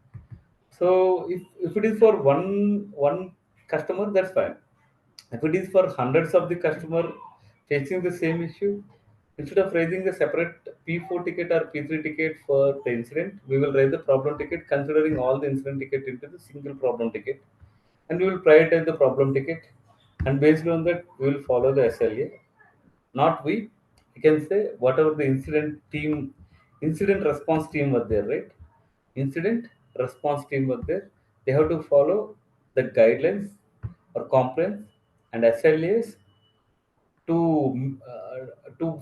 So if it is for one customer, that's fine. If it is for hundreds of the customer facing the same issue, instead of raising a separate P4 ticket or P3 ticket for the incident, we will raise the problem ticket considering all the incident ticket into the single problem ticket, and we will prioritize the problem ticket, and based on that we will follow the SLA. Not we, you can say whatever the incident response team was there, right? Incident response team was there. They have to follow the guidelines or compliance and SLAs to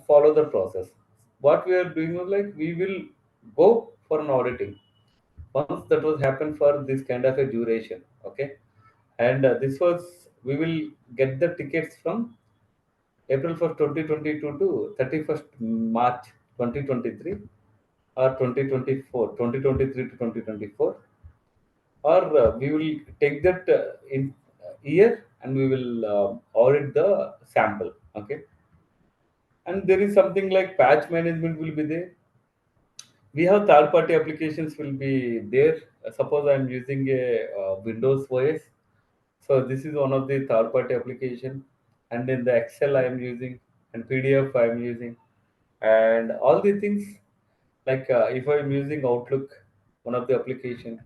follow the process. What we are doing was like we will go for an auditing once that was happened for this kind of a duration. Okay, and this was we will get the tickets from April 1st, 2022 to 31st March 2023 or 2024, 2023 to 2024, or we will take that in year and we will audit the sample. Okay, and there is something like patch management will be there. We have third party applications will be there. Suppose I'm using a Windows OS, so this is one of the third party application, and in the Excel I am using, and PDF I am using, and all the things like if I'm using Outlook, one of the application.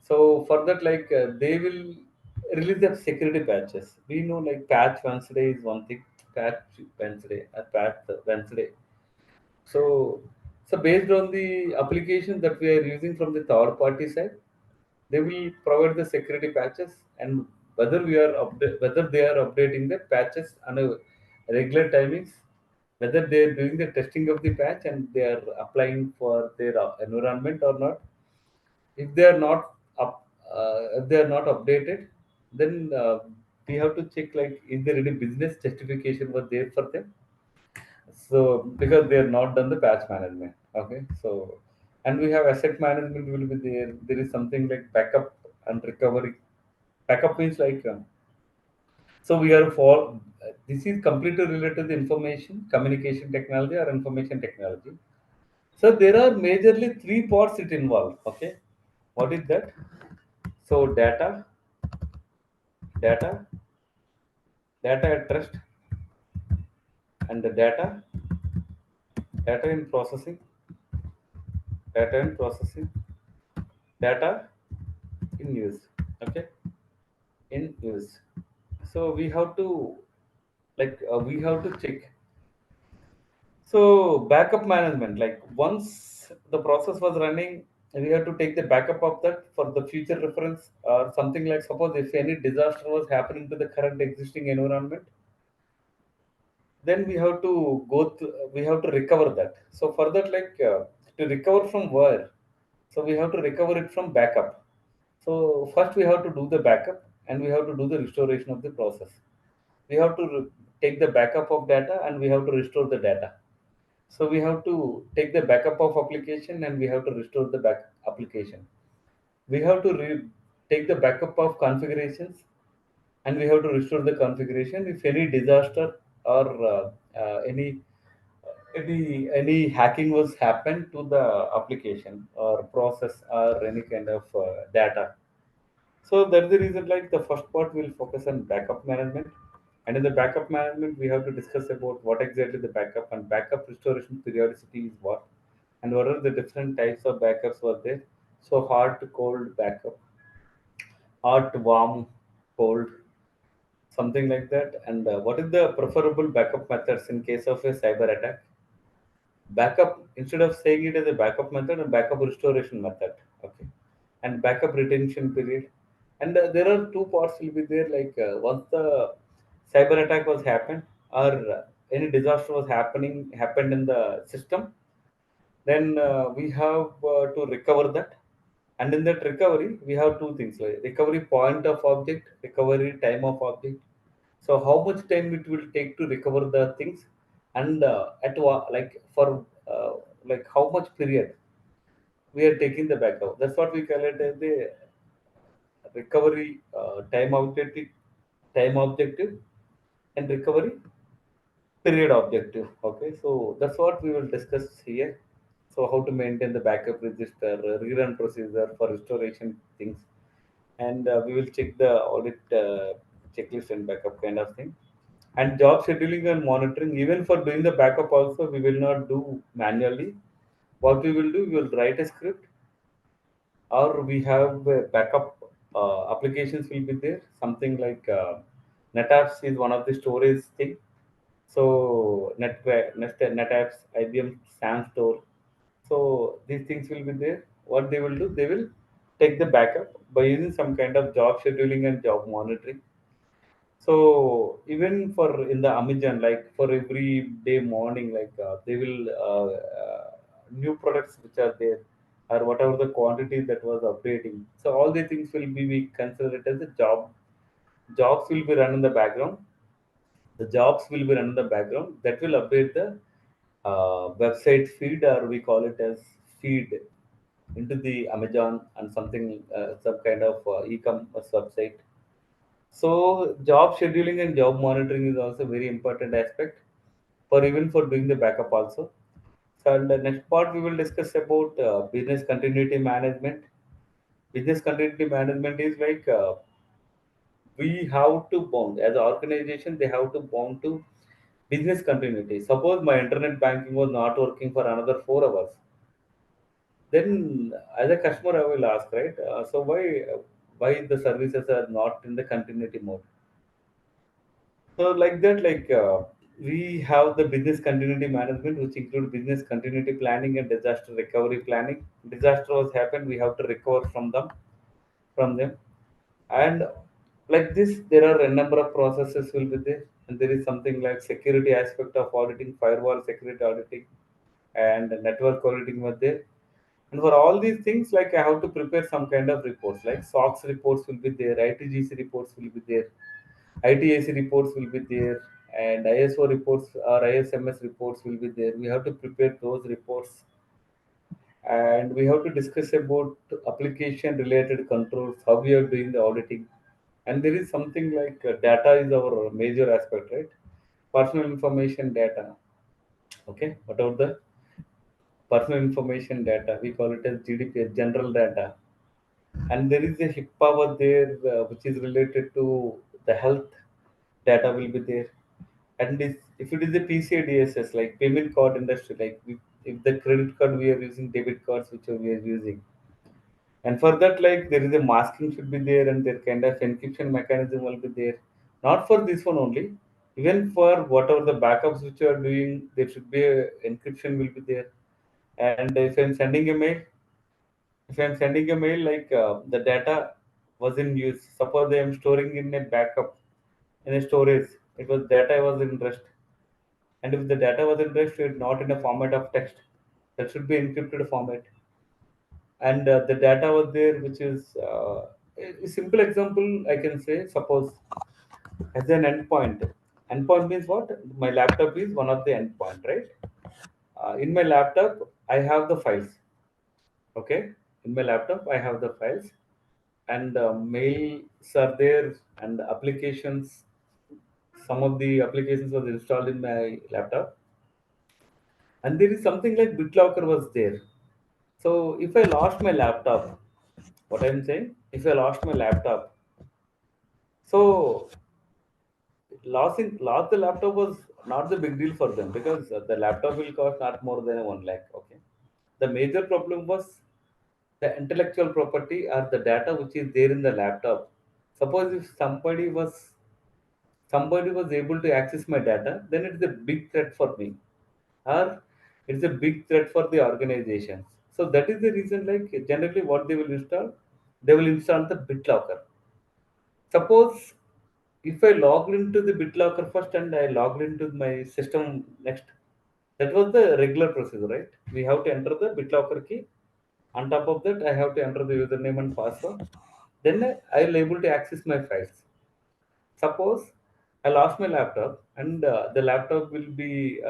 So for that, like they will release the security patches. We know like patch Wednesday is one thing, patch Wednesday, patch Wednesday. So, so based on the application that we are using from the third party side, they will provide the security patches, and whether they are updating the patches on a regular timings, whether they are doing the testing of the patch and they are applying for their environment or not. If they are not if they are not updated, then we have to check like is there any business justification was there for them. So because they are not done the patch management. Okay, so and we have asset management will be there. There is something like backup and recovery. Backup means like so we are for this is completely related to the information communication technology or information technology. So there are majorly three parts it involved. Okay, what is that? So data data at rest, and the data in processing, data in processing, data in use. Okay, in use. So we have to we have to check. So backup management, like once the process was running, we have to take the backup of that for the future reference or something. Like suppose if any disaster was happening to the current existing environment, then we have to we have to recover that. So for that, like to recover from where? So we have to recover it from backup. So first we have to do the backup and we have to do the restoration of the process. We have to take the backup of data and we have to restore the data. So we have to take the backup of application and we have to restore the back application. We have to take the backup of configurations and we have to restore the configuration if any disaster or any hacking was happened to the application or process or any kind of data. So that's the reason like the first part will focus on backup management. And in the backup management, we have to discuss about what exactly the backup and backup restoration periodicity is what, and what are the different types of backups were there. So hot to cold backup, hot, warm, cold, something like that. And what is the preferable backup methods in case of a cyber attack? Backup, instead of saying it as a backup method, a backup restoration method. Okay, and backup retention period. And there are two parts will be there. Like once the cyber attack was happened or any disaster was happened in the system, then we have to recover that. And in that recovery, we have two things like recovery point of object, recovery time of object. So how much time it will take to recover the things, and like for like how much period we are taking the backup. That's what we call it as the recovery time objective, and recovery period objective. Okay, so that's what we will discuss here. So how to maintain the backup register, rerun procedure for restoration things, and we will check the audit checklist and backup kind of thing. And job scheduling and monitoring, even for doing the backup also, we will not do manually. What we will do, we will write a script, or we have backup applications will be there. Something like NetApps is one of the storage thing. So NetApps, IBM SAM store. So these things will be there. What they will do, they will take the backup by using some kind of job scheduling and job monitoring. So even for in the Amazon, like for every day morning, like they will new products which are there, or whatever the quantity that was updating. So all the things will be we consider it as a job. Jobs will be run in the background. The jobs will be run in the background. That will update the website feed, or we call it as feed, into the Amazon and something some kind of e-commerce website. So job scheduling and job monitoring is also very important aspect for even for doing the backup also. So in the next part we will discuss about business continuity management. Business continuity management is like we have to bound as an organization. They have to bound to business continuity. Suppose my internet banking was not working for another 4 hours, then as a customer I will ask, right? So why the services are not in the continuity mode? So like that, like we have the business continuity management, which include business continuity planning and disaster recovery planning. Disaster was happened, we have to recover from them, and like this, there are a number of processes will be there, and there is something like security aspect of auditing, firewall security auditing, and network auditing were there. And for all these things, like I have to prepare some kind of reports, like SOX reports will be there, ITGC reports will be there, ITAC reports will be there, and ISO reports or ISMS reports will be there. We have to prepare those reports, and we have to discuss about application related controls, how we are doing the auditing. And there is something like data is our major aspect, right? Personal information data. Okay, whatever the personal information data, we call it as GDPR, general data. And there is a HIPAA over there, which is related to the health data will be there. And if it is a PCI like payment card industry, like if the credit card we are using, debit cards which we are using, and for that, like there is a masking should be there, and there kind of encryption mechanism will be there. Not for this one only, even for whatever the backups which you are doing, there should be a encryption will be there. And if I'm sending a mail, like the data was in use. Suppose I am storing in a backup in a storage, it was data was in rest. And if the data was in rest, it's not in a format of text, that should be encrypted format. And the data was there, which is a simple example I can say. Suppose as an endpoint. Endpoint means what? My laptop is one of the endpoint, right? In my laptop, I have the files. Okay, in my laptop, I have the files, and mails are there, and applications. Some of the applications was installed in my laptop, and there is something like BitLocker was there. So if I lost my laptop, what I'm saying, if I lost my laptop, so lost the laptop was not the big deal for them, because the laptop will cost not more than 1 lakh. Okay, the major problem was the intellectual property or the data which is there in the laptop. Suppose if somebody was able to access my data, then it's a big threat for me, or it's a big threat for the organization. So that is the reason, like generally what they will install the BitLocker. Suppose if I logged into the BitLocker first and I logged into my system next, that was the regular procedure, right? We have to enter the BitLocker key. On top of that, I have to enter the username and password. Then I'll able to access my files. Suppose I lost my laptop, and the laptop will be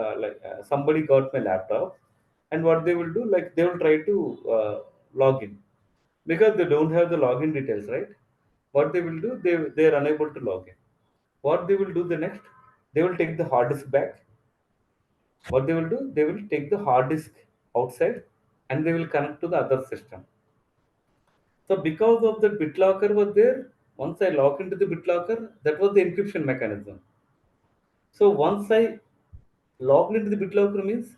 somebody got my laptop, and what they will do, like they will try to log in, because they don't have the login details, right? What they will do, they are unable to log in. What they will do the next, they will take the hard disk back. What they will do, they will take the hard disk outside, and they will connect to the other system. So because of the BitLocker was there, once I log into the BitLocker, that was the encryption mechanism. So once I logged into the BitLocker means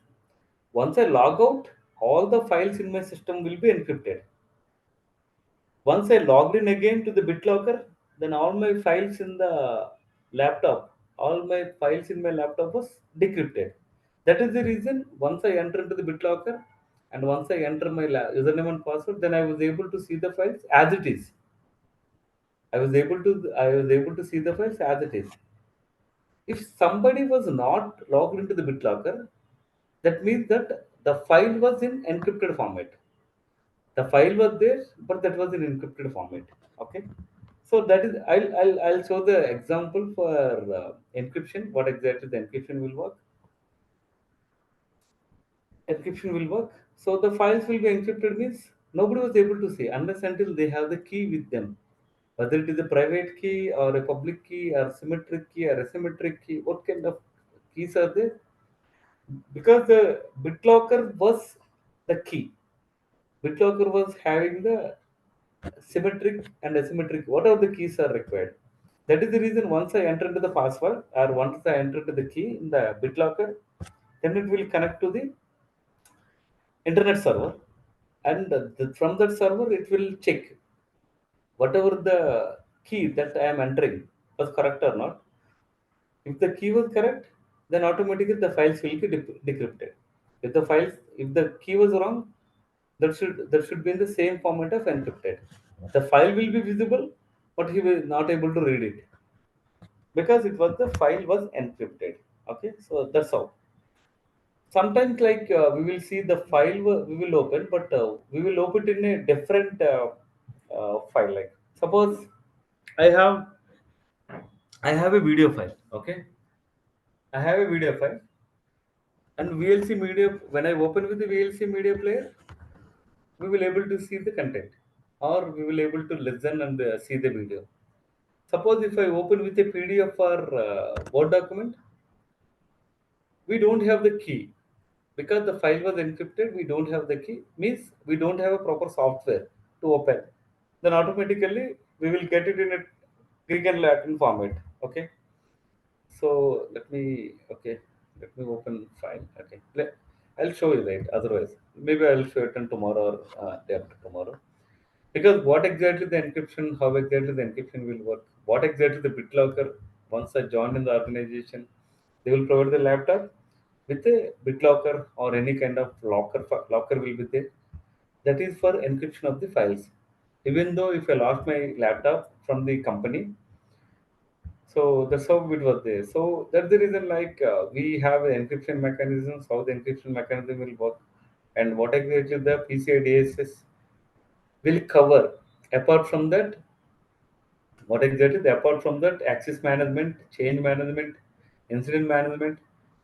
once I log out, all the files in my system will be encrypted. Once I logged in again to the BitLocker, then all my files in the laptop, all my files in my laptop was decrypted. That is the reason once I enter into the BitLocker and once I enter my username and password, then I was able to see the files as it is. I was able to see the files as it is. If somebody was not logged into the BitLocker, that means that the file was in encrypted format. The file was there, but that was in encrypted format. Okay, so that is I'll show the example for encryption. What exactly the encryption will work? Encryption will work. So the files will be encrypted means nobody was able to see unless until they have the key with them. Whether it is a private key or a public key or symmetric key or asymmetric key, what kind of keys are there? Because the BitLocker was the key. BitLocker was having the symmetric and asymmetric, whatever the keys are required. That is the reason once I enter into the password or once I enter into the key in the BitLocker, then it will connect to the internet server, and from that server it will check whatever the key that I am entering was correct or not. If the key was correct, then automatically the files will be decrypted. If the key was wrong, that should be in the same format of encrypted. The file will be visible, but he will not able to read it because it was the file was encrypted. Okay, so that's how. Sometimes like we will see the file we will open, but we will open it in a different file. Like suppose I have I have a video file. Okay, I have a video file and VLC media. When I open with the VLC media player, we will able to see the content, or we will able to listen and see the video. Suppose if I open with a PDF or Word document, we don't have the key because the file was encrypted. We don't have the key means we don't have a proper software to open. Then automatically we will get it in a Greek and Latin format. Okay, so let me open file. Okay, I'll show you that. Otherwise, maybe I'll show it on tomorrow or day after tomorrow. Because what exactly the encryption, how exactly the encryption will work, what exactly the BitLocker, once I join in the organization, they will provide the laptop with a BitLocker or any kind of locker will be there. That is for encryption of the files. Even though if I lost my laptop from the company, so that's how it was there. So that's the reason like we have encryption mechanisms, how the encryption mechanism will work, and what exactly the PCI DSS will cover. Apart from that, what exactly? Apart from that, access management, change management, incident management,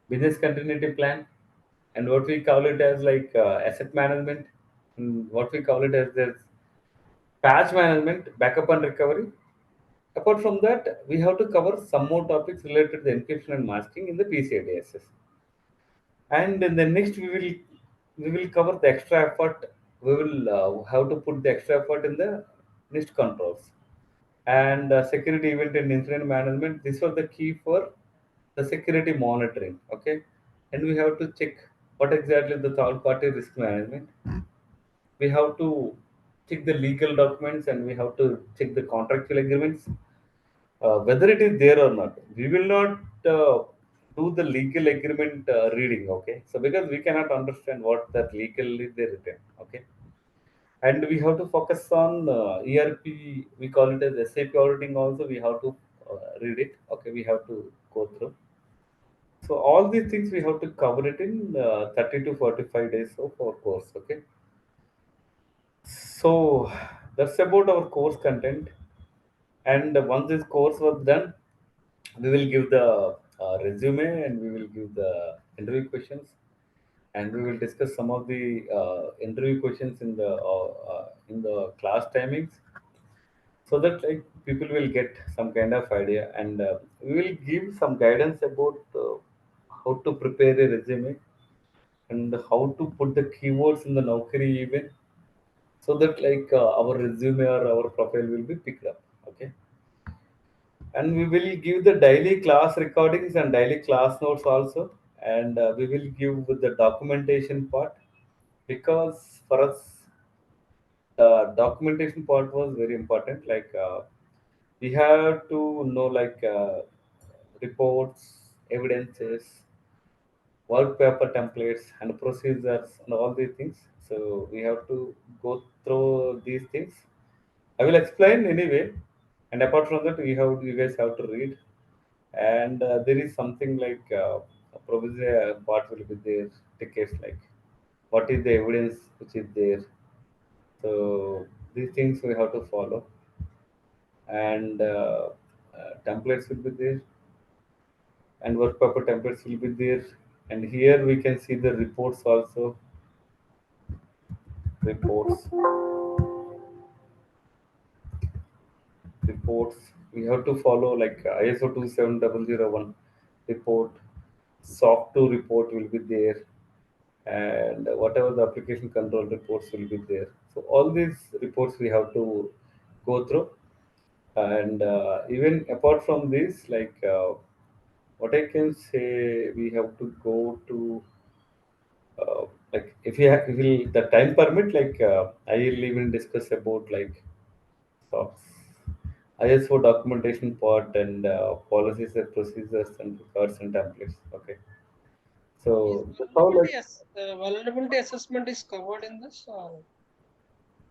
business continuity plan, and what we call it as like asset management, and what we call it as this patch management, backup and recovery. Apart from that, we have to cover some more topics related to the encryption and masking in the PCI DSS. And in the next, we will cover the extra effort. We will have to put the extra effort in the NIST controls and security event and incident management. These were the key for the security monitoring. Okay, and we have to check what exactly the third party risk management. We have to check the legal documents and we have to check the contractual agreements, whether it is there or not. We will not do the legal agreement reading. Okay, so because we cannot understand what that legally they written. Okay, and we have to focus on ERP. We call it as SAP auditing. Also, we have to read it. Okay, we have to go through. So all these things we have to cover it in 30 to 45 days of our course. Okay, so that's about our course content. And once this course was done, we will give the resume and we will give the interview questions, and we will discuss some of the interview questions in the class timings, so that like people will get some kind of idea, and we will give some guidance about how to prepare a resume and how to put the keywords in the Naukri even, so that our resume or our profile will be picked up. Okay, and we will give the daily class recordings and daily class notes also, and we will give the documentation part, because for us the documentation part was very important. We have to know reports, evidences, work paper templates and procedures and all these things. So we have to go through these things. I will explain anyway. And apart from that, you guys have to read. And there is something a provisional part will be there. Tickets like what is the evidence which is there. So these things we have to follow, and templates will be there, and work paper templates will be there. And here we can see the reports also. Reports, reports. We have to follow ISO 27001 report, SOC 2 report will be there, and whatever the application control reports will be there. So all these reports we have to go through, and even apart from this, what I can say, we have to go to if we the time permit, I will even discuss about SOX, ISO documentation part, and policies and procedures and records and templates. Okay, Is so that's how vulnerability assessment is covered in this, or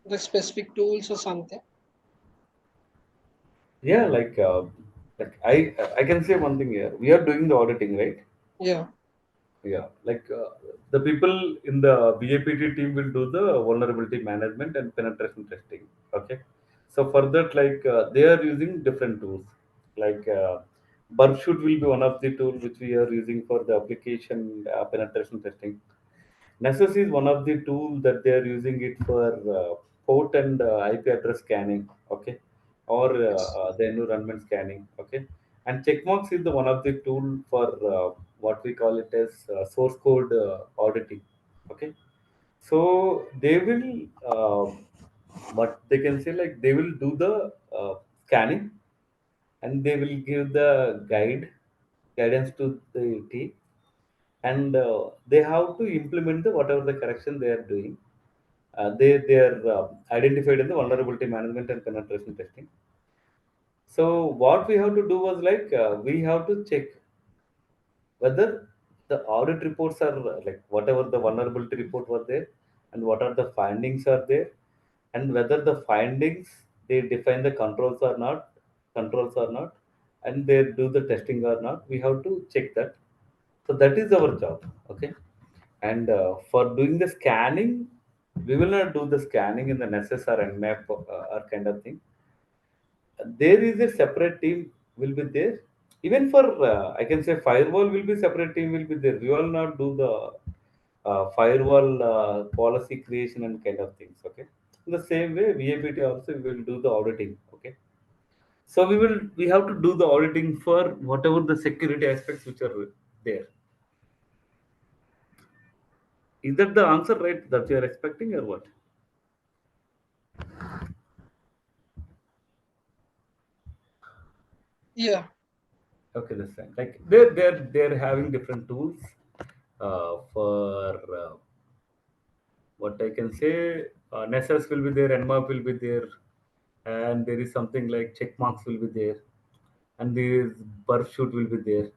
the specific tools or something? yeah, I can say one thing here. We are doing the auditing, right? Yeah. Yeah, the people in the BAPT team will do the vulnerability management and penetration testing. Okay, so for that, they are using different tools. Burp shoot will be one of the tools which we are using for the application penetration testing. Nessus is one of the tools that they are using it for port and IP address scanning, okay, or Yes. the environment scanning, okay. And checkmarks is the one of the tool for what we call it as source code auditing, okay. So they will, what they can say, they will do the scanning, and they will give the guidance to the team, and they have to implement the whatever the correction they are doing. They are identified in the vulnerability management and penetration testing. So what we have to do was we have to check whether the audit reports are whatever the vulnerability report was there, and what are the findings are there, and whether the findings they define the controls or not, and they do the testing or not. We have to check that. So that is our job. Okay, and for doing the scanning, we will not do the scanning in the Nessus or Nmap or kind of thing. There is a separate team will be there. Even for I can say firewall will be separate team will be there. We will not do the firewall policy creation and kind of things. Okay. In the same way, VAPT also we will do the auditing. Okay. So we have to do the auditing for whatever the security aspects which are there. Is that the answer, right, that you are expecting, or what? Yeah. Okay, that's fine. They're having different tools for what I can say. Nessus will be there, Nmap will be there, and there is something like check marks will be there, and there is burp shoot will be there.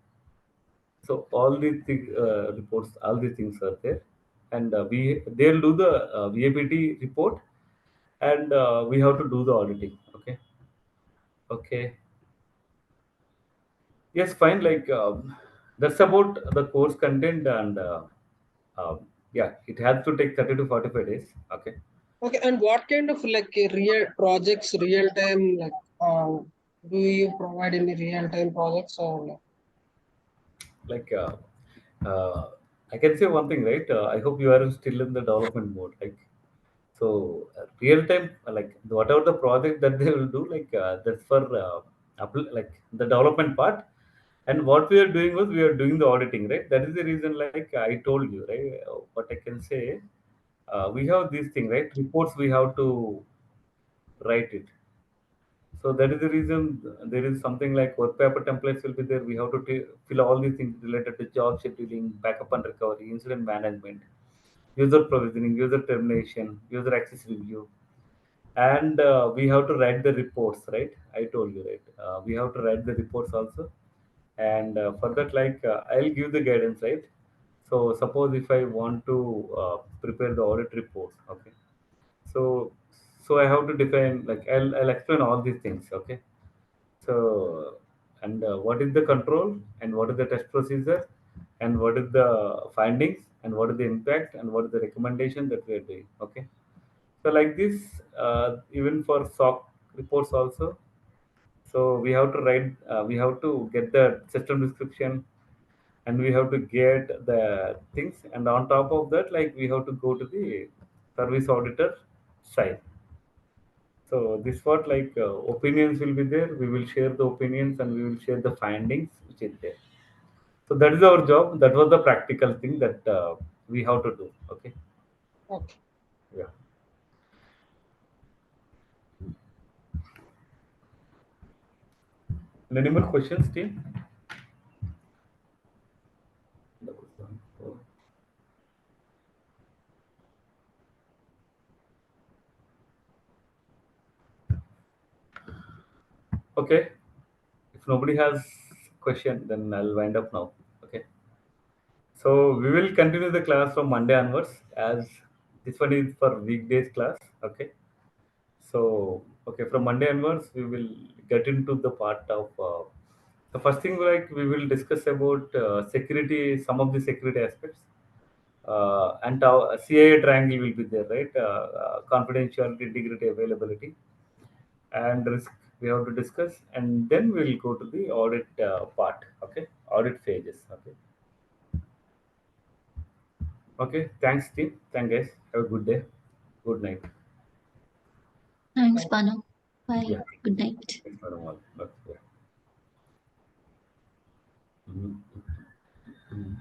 So all these reports, all these things are there, and they'll do the VAPT report, and we have to do the auditing. Okay, okay. Yes, fine. That's about the course content, and yeah, it has to take 30 to 45 days. Okay, Okay. And what kind of like a real projects, real time, do you provide any real time projects or like? like uh, I can say one thing, right? I hope you are still in the development mode. So, real time, whatever the project that they will do, that's for the development part, And what we are doing was we are doing the auditing, right? That is the reason, like I told you, right? What I can say, we have this thing, right? Reports we have to write it. So that is the reason there is something like work paper templates will be there. We have to fill all these things related to job scheduling, backup and recovery, incident management, user provisioning, user termination, user access review, and we have to write the reports, right? I told you, right? We have to write the reports also, and for that, like I'll give the guidance, right? So suppose if I want to prepare the audit reports, okay? So I have to define, like I'll explain all these things, okay? So, and what is the control, and what is the test procedure, and what is the findings, and what is the impact, and what is the recommendation that we are doing, okay? So like this, even for SOC reports also. So we have to write, we have to get the system description, and we have to get the things, and on top of that, like we have to go to the service auditor side. So this what, like opinions will be there. We will share the opinions, and we will share the findings which is there. So that is our job. That was the practical thing that we have to do. Okay. Okay. Yeah. And any more questions, team? Okay. If nobody has question, then I'll wind up now. Okay. So we will continue the class from Monday onwards, as this one is for weekdays class. Okay. So, okay, from Monday onwards, we will get into the part of the first thing, like we will discuss about security, some of the security aspects, and our CIA triangle will be there, right? Confidentiality, integrity, availability, and risk we have to discuss, and then we will go to the audit part, okay? Audit phases, okay? Okay, thanks, team. Thank guys. Have a good day. Good night. Thanks, Bhanu. Bye. Yeah. Good night. Thanks, madam. Okay. Mhm. Mhm.